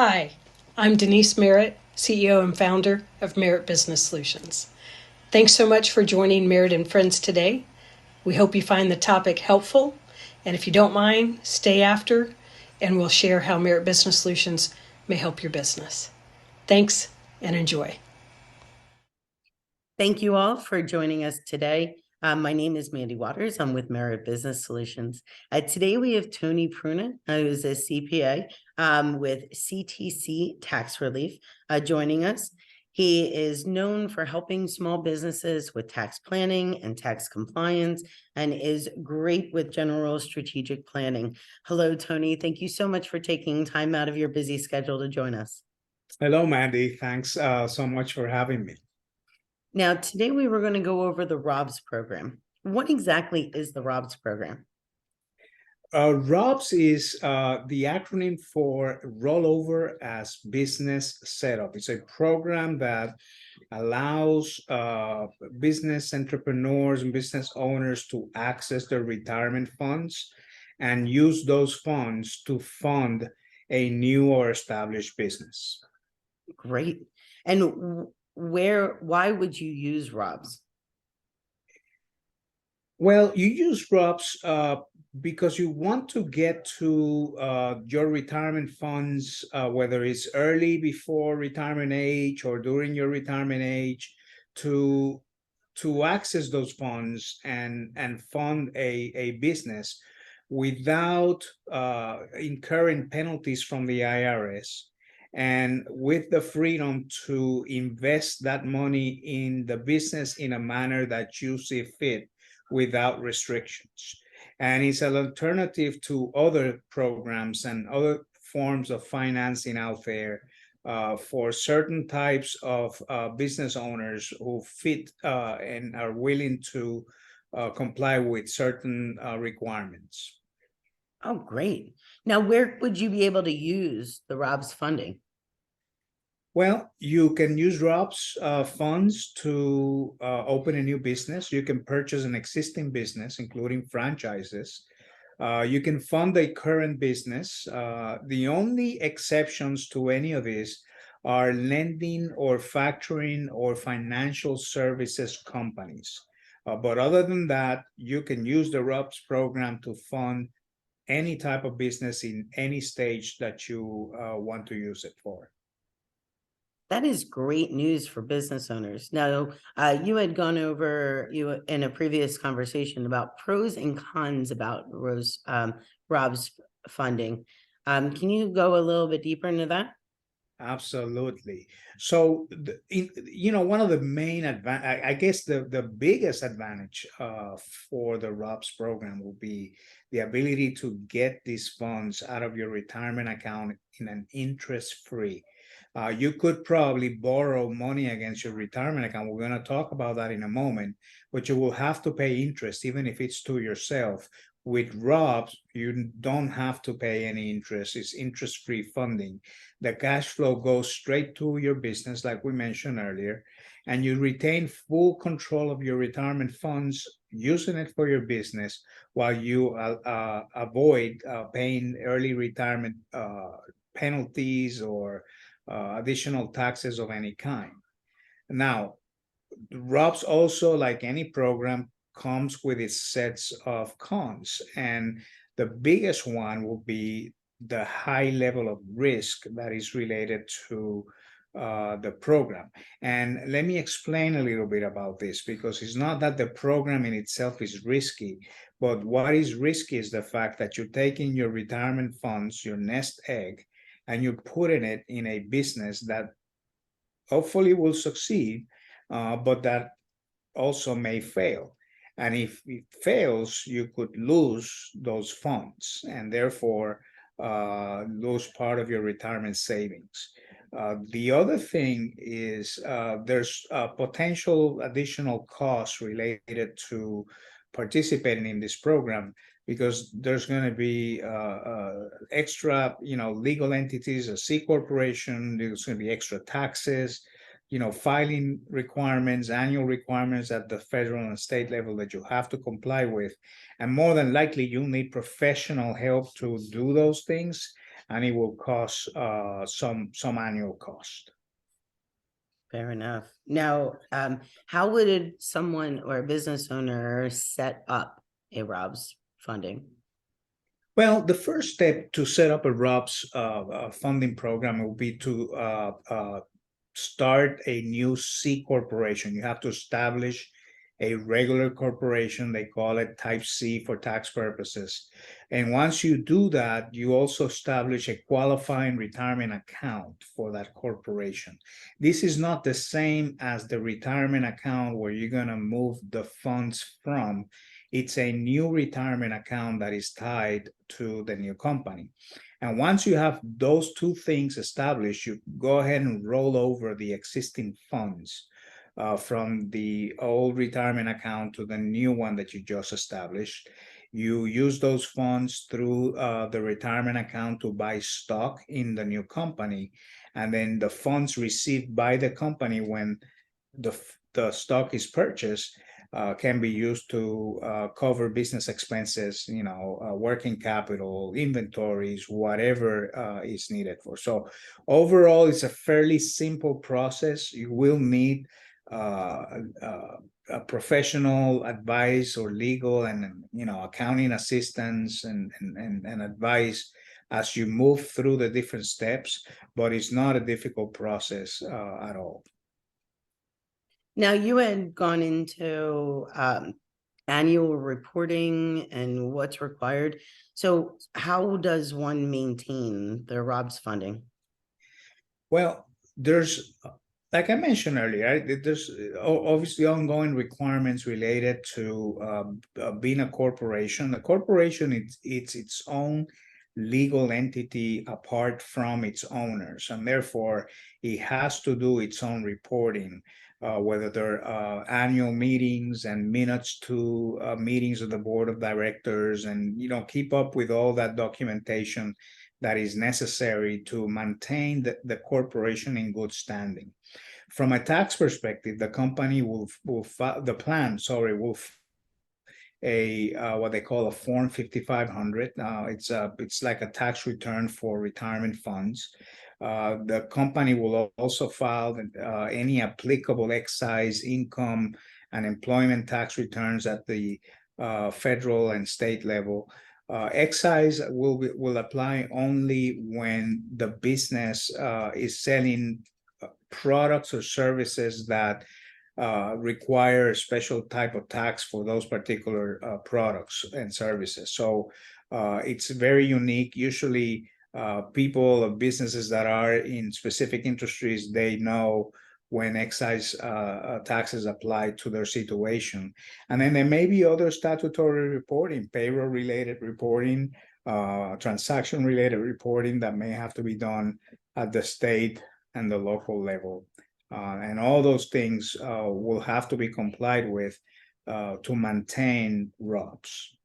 Hi, I'm Denise Merritt, CEO and founder of Merritt Business Solutions. Thanks so much for joining Merritt and Friends today. We hope you find the topic helpful, and if you don't mind, stay after and we'll share how Merritt Business Solutions may help your business. Thanks and enjoy. Thank you all for joining us today. My name is Mandy Waters. I'm with Merritt Business Solutions. Today we have Tony Pruna, who's a CPA with CTC Tax Relief, joining us. He is known for helping small businesses with tax planning and tax compliance and is great with general strategic planning. Hello, Tony. Thank you so much for taking time out of your busy schedule to join us. Hello, Mandy. Thanks so much for having me. Now, today we were going to go over the ROBS program. What exactly is the ROBS program? ROBS is the acronym for Rollover as Business Setup. It's a program that allows business entrepreneurs and business owners to access their retirement funds and use those funds to fund a new or established business. Great. And why would you use ROBS? Well, you use ROBS because you want to get to your retirement funds, whether it's early before retirement age or during your retirement age, to access those funds and fund a business without incurring penalties from the IRS, and with the freedom to invest that money in the business in a manner that you see fit without restrictions. And it's an alternative to other programs and other forms of financing out there for certain types of business owners who fit and are willing to comply with certain requirements. Oh, great. Now, where would you be able to use the ROBS funding? Well, you can use ROBS funds to open a new business. You can purchase an existing business, including franchises. You can fund a current business. The only exceptions to any of this are lending or factoring or financial services companies. But other than that, you can use the ROBS program to fund any type of business in any stage that you want to use it for. That is great news for business owners. Now, you had gone over in a previous conversation about pros and cons about ROBS funding. Can you go a little bit deeper into that? Absolutely. So, one of the main I guess the biggest advantage for the ROBS program will be the ability to get these funds out of your retirement account in an interest-free. You could probably borrow money against your retirement account. We're going to talk about that in a moment, but you will have to pay interest, even if it's to yourself. With ROBS, you don't have to pay any interest. It's interest-free funding. The cash flow goes straight to your business, like we mentioned earlier, and you retain full control of your retirement funds, using it for your business while you avoid paying early retirement penalties or additional taxes of any kind. Now, ROBS also, like any program, comes with its sets of cons, and the biggest one will be the high level of risk that is related to the program. And let me explain a little bit about this, because it's not that the program in itself is risky, but what is risky is the fact that you're taking your retirement funds, your nest egg, and you're putting it in a business that hopefully will succeed, but that also may fail. And if it fails, you could lose those funds and therefore lose part of your retirement savings. The other thing is there's potential additional costs related to participating in this program, because there's going to be extra, legal entities, a C corporation. There's going to be extra taxes, filing requirements, annual requirements at the federal and state level that you have to comply with. And more than likely, you'll need professional help to do those things. and it will cost some annual cost. Fair enough. Now, how would someone or a business owner set up a ROBS funding? Well, the first step to set up a ROBS funding program will be to start a new C corporation. You have to establish a regular corporation. They call it type C for tax purposes. And once you do that, you also establish a qualifying retirement account for that corporation. This is not the same as the retirement account where you're going to move the funds from. It's a new retirement account that is tied to the new company. And once you have those two things established, you go ahead and roll over the existing funds from the old retirement account to the new one that you just established. You use those funds through the retirement account to buy stock in the new company. And then the funds received by the company when the stock is purchased can be used to cover business expenses, working capital, inventories, whatever is needed for. So overall, it's a fairly simple process. You will need a professional advice or legal and accounting assistance and advice as you move through the different steps, but it's not a difficult process at all. Now, you had gone into annual reporting and what's required. So how does one maintain their ROBS funding? Well, there's, like I mentioned earlier, there's obviously ongoing requirements related to being a corporation. A corporation, it's its own legal entity apart from its owners, and therefore it has to do its own reporting. Whether they're annual meetings and minutes to meetings of the board of directors, and keep up with all that documentation that is necessary to maintain the corporation in good standing. From a tax perspective, the company will what they call a Form 5500. It's like a tax return for retirement funds. The company will also file any applicable excise, income, and employment tax returns at the federal and state level. Excise will apply only when the business is selling products or services that require a special type of tax for those particular products and services. So it's very unique. Usually people or businesses that are in specific industries, they know when excise taxes apply to their situation. And then there may be other statutory reporting, payroll-related reporting, transaction-related reporting that may have to be done at the state and the local level. And all those things will have to be complied with to maintain ROBS.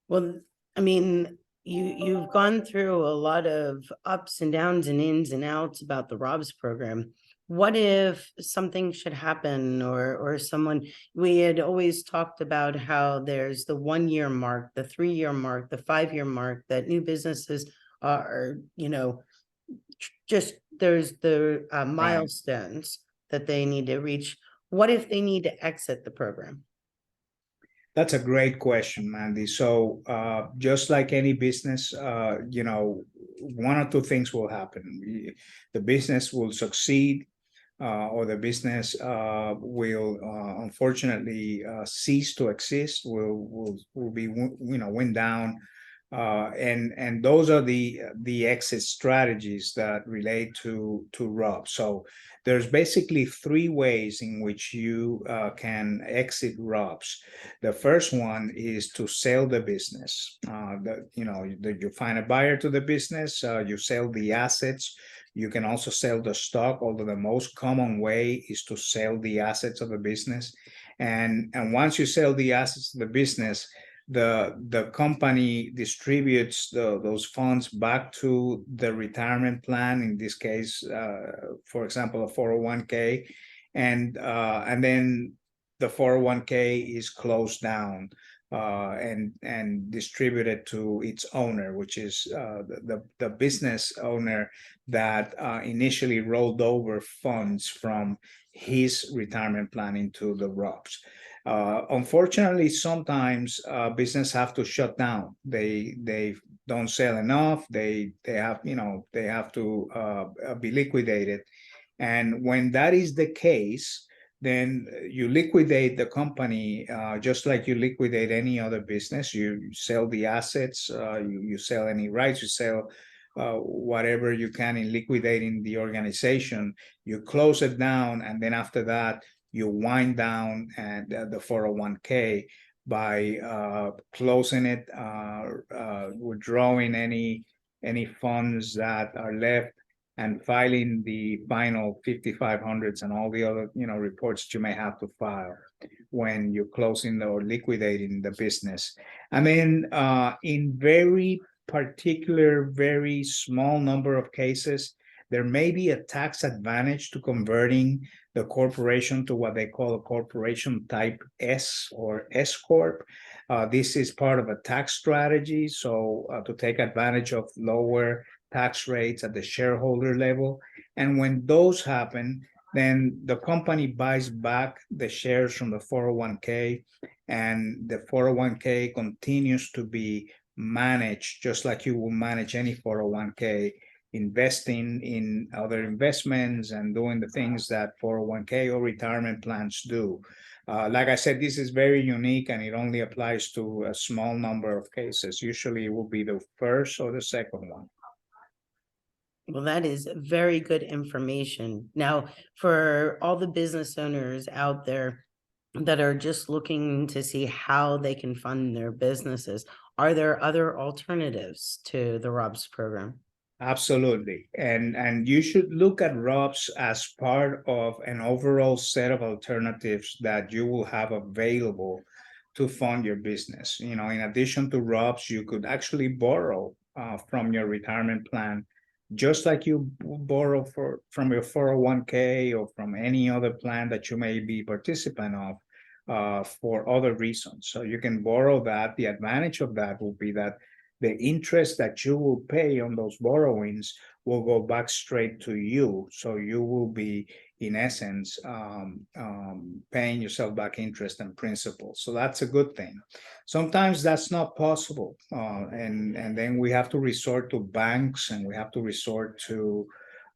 Well, I mean, you've gone through a lot of ups and downs and ins and outs about the ROBS program. What if something should happen or someone, we had always talked about how there's the 1 year mark, the 3 year mark, the 5 year mark, that new businesses are, just there's the milestones that they need to reach. What if they need to exit the program? That's a great question, Mandy. So just like any business, one or two things will happen. The business will succeed, or the business will unfortunately cease to exist, will be wind down. And those are the exit strategies that relate to ROBS. So there's basically three ways in which you can exit ROBS. The first one is to sell the business. You find a buyer to the business, you sell the assets. You can also sell the stock, although the most common way is to sell the assets of a business. And once you sell the assets of the business, the company distributes those funds back to the retirement plan, in this case, for example, a 401k, and then the 401k is closed down. and distribute it to its owner, which is the business owner that initially rolled over funds from his retirement plan into the ROBS. Unfortunately, sometimes business have to shut down. They don't sell enough. They have they have to be liquidated, and when that is the case, then you liquidate the company just like you liquidate any other business. You sell the assets, you sell any rights, you sell whatever you can in liquidating the organization. You close it down, and then after that, you wind down and the 401k by closing it, withdrawing any funds that are left, and filing the final 5500s and all the other reports that you may have to file when you're closing or liquidating the business. I mean, in very particular, very small number of cases, there may be a tax advantage to converting the corporation to what they call a corporation type S or S corp. This is part of a tax strategy, so to take advantage of lower tax rates at the shareholder level. And when those happen, then the company buys back the shares from the 401k, and the 401k continues to be managed just like you will manage any 401k, investing in other investments and doing the things that 401k or retirement plans do. Like I said, this is very unique, and it only applies to a small number of cases. Usually it will be the first or the second one. Well, that is very good information. Now, for all the business owners out there that are just looking to see how they can fund their businesses, are there other alternatives to the ROBS program? Absolutely. And you should look at ROBS as part of an overall set of alternatives that you will have available to fund your business. In addition to ROBS, you could actually borrow from your retirement plan, just like you borrow from your 401k or from any other plan that you may be participant of for other reasons. So you can borrow that. The advantage of that will be that the interest that you will pay on those borrowings will go back straight to you. So you will be, in essence, paying yourself back interest and principal. So that's a good thing. Sometimes that's not possible. And then we have to resort to banks, and we have to resort to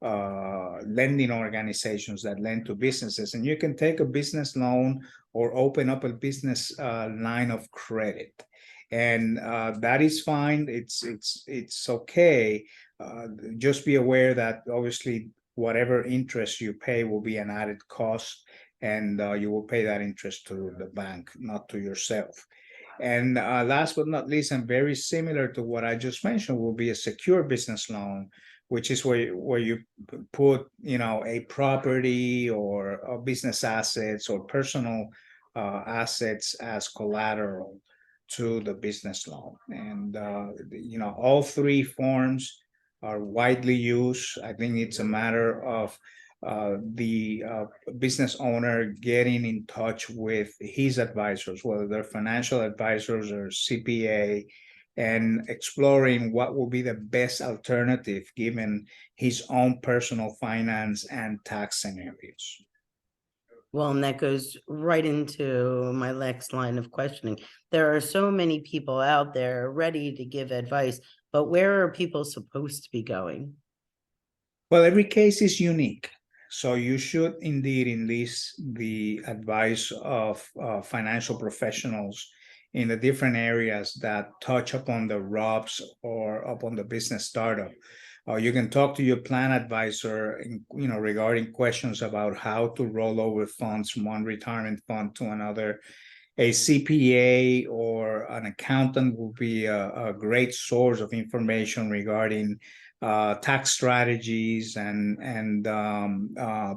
lending organizations that lend to businesses. And you can take a business loan or open up a business line of credit. And that is fine. It's okay. Just be aware that obviously whatever interest you pay will be an added cost, and you will pay that interest to the bank, not to yourself. And last but not least, and very similar to what I just mentioned, will be a secure business loan, which is where you put a property or business assets or personal assets as collateral to the business loan. And all three forms are widely used. I think it's a matter of the business owner getting in touch with his advisors, whether they're financial advisors or CPA, and exploring what will be the best alternative given his own personal finance and tax scenarios. Well, and that goes right into my next line of questioning. There are so many people out there ready to give advice, but where are people supposed to be going? Well, every case is unique. So you should indeed enlist the advice of financial professionals in the different areas that touch upon the ROBS or upon the business startup. You can talk to your plan advisor, regarding questions about how to roll over funds from one retirement fund to another. A CPA or an accountant will be a great source of information regarding tax strategies and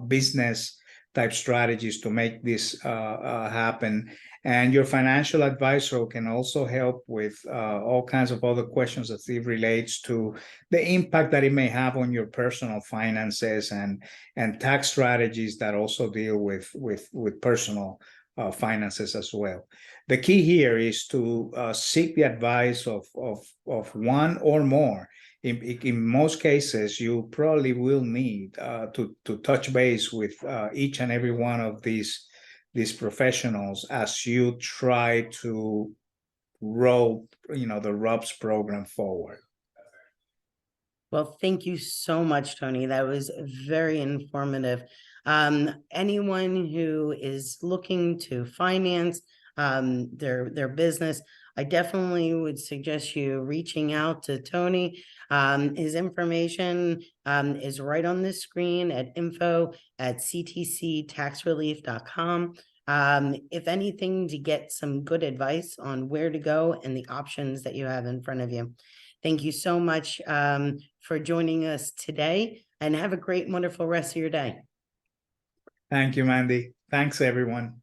business type strategies to make this happen. And your financial advisor can also help with all kinds of other questions as it relates to the impact that it may have on your personal finances, and tax strategies that also deal with personal finances as well. The key here is to seek the advice of one or more. In most cases, you probably will need to touch base with each and every one of these professionals as you try to roll, the ROBS program forward. Well, thank you so much, Tony. That was very informative. Anyone who is looking to finance their business, I definitely would suggest you reaching out to Tony. His information is right on the screen at info@ctctaxrelief.com. If anything, to get some good advice on where to go and the options that you have in front of you. Thank you so much for joining us today, and have a great, wonderful rest of your day. Thank you, Mandy. Thanks, everyone.